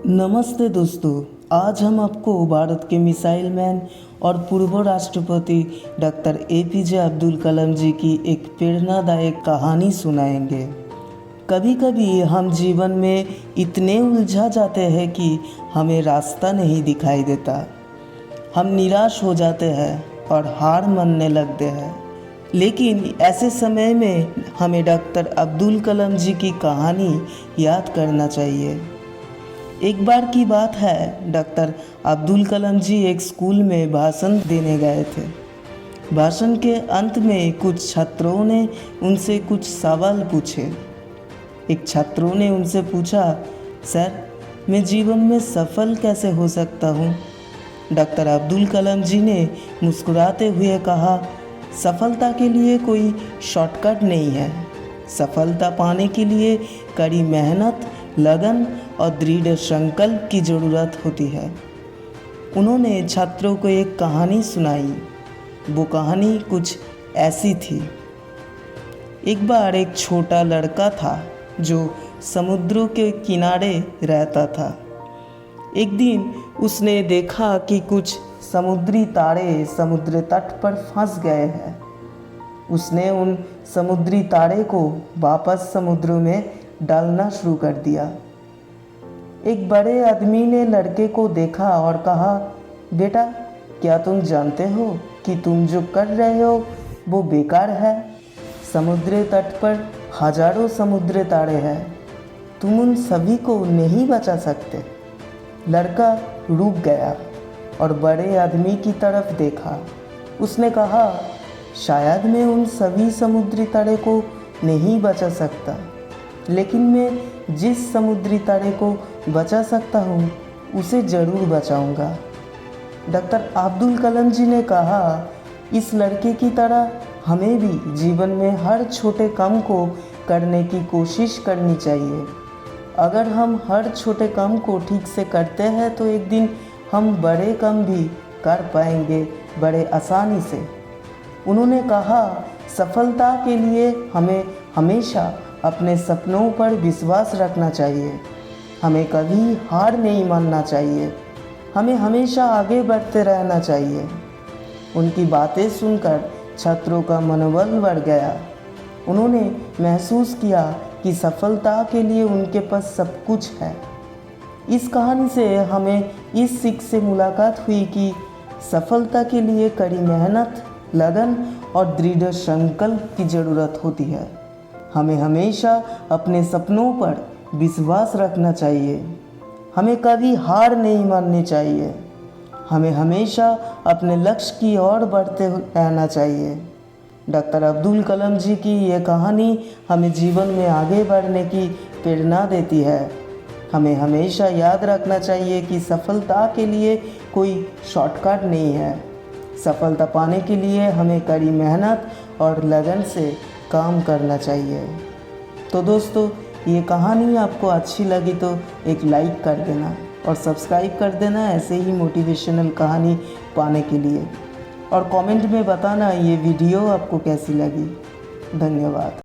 नमस्ते दोस्तों, आज हम आपको भारत के मिसाइल मैन और पूर्व राष्ट्रपति डॉक्टर एपीजे अब्दुल कलाम जी की एक प्रेरणादायक कहानी सुनाएंगे। कभी कभी हम जीवन में इतने उलझा जाते हैं कि हमें रास्ता नहीं दिखाई देता। हम निराश हो जाते हैं और हार मानने लगते हैं। लेकिन ऐसे समय में हमें डॉक्टर अब्दुल कलाम जी की कहानी याद करना चाहिए। एक बार की बात है, डॉक्टर अब्दुल कलाम जी एक स्कूल में भाषण देने गए थे। भाषण के अंत में कुछ छात्रों ने उनसे कुछ सवाल पूछे। एक छात्रों ने उनसे पूछा, सर, मैं जीवन में सफल कैसे हो सकता हूँ? डॉक्टर अब्दुल कलाम जी ने मुस्कुराते हुए कहा, सफलता के लिए कोई शॉर्टकट नहीं है। सफलता पाने के लिए कड़ी मेहनत, लगन और दृढ़ संकल्प की ज़रूरत होती है। उन्होंने छात्रों को एक कहानी सुनाई। वो कहानी कुछ ऐसी थी। एक बार एक छोटा लड़का था जो समुद्रों के किनारे रहता था। एक दिन उसने देखा कि कुछ समुद्री तारे समुद्र तट पर फंस गए हैं। उसने उन समुद्री तारे को वापस समुद्र में डालना शुरू कर दिया। एक बड़े आदमी ने लड़के को देखा और कहा, बेटा, क्या तुम जानते हो कि तुम जो कर रहे हो वो बेकार है? समुद्र तट पर हजारों समुद्र तारे हैं, तुम उन सभी को नहीं बचा सकते। लड़का रुक गया और बड़े आदमी की तरफ देखा। उसने कहा, शायद मैं उन सभी समुद्री तारे को नहीं बचा सकता, लेकिन मैं जिस समुद्री तारे को बचा सकता हूँ उसे ज़रूर बचाऊँगा। डॉक्टर अब्दुल कलाम जी ने कहा, इस लड़के की तरह हमें भी जीवन में हर छोटे काम को करने की कोशिश करनी चाहिए। अगर हम हर छोटे काम को ठीक से करते हैं तो एक दिन हम बड़े काम भी कर पाएंगे बड़े आसानी से। उन्होंने कहा, सफलता के लिए हमें हमेशा अपने सपनों पर विश्वास रखना चाहिए। हमें कभी हार नहीं मानना चाहिए। हमें हमेशा आगे बढ़ते रहना चाहिए। उनकी बातें सुनकर छात्रों का मनोबल बढ़ गया। उन्होंने महसूस किया कि सफलता के लिए उनके पास सब कुछ है। इस कहानी से हमें इस सीख से मुलाकात हुई कि सफलता के लिए कड़ी मेहनत, लगन और दृढ़ संकल्प की ज़रूरत होती है। हमें हमेशा अपने सपनों पर विश्वास रखना चाहिए। हमें कभी हार नहीं माननी चाहिए। हमें हमेशा अपने लक्ष्य की ओर बढ़ते रहना चाहिए। डॉक्टर अब्दुल कलाम जी की ये कहानी हमें जीवन में आगे बढ़ने की प्रेरणा देती है। हमें हमेशा याद रखना चाहिए कि सफलता के लिए कोई शॉर्टकट नहीं है। सफलता पाने के लिए हमें कड़ी मेहनत और लगन से काम करना चाहिए। तो दोस्तों, ये कहानी आपको अच्छी लगी तो एक लाइक कर देना और सब्सक्राइब कर देना ऐसे ही मोटिवेशनल कहानी पाने के लिए। और कमेंट में बताना ये वीडियो आपको कैसी लगी। धन्यवाद।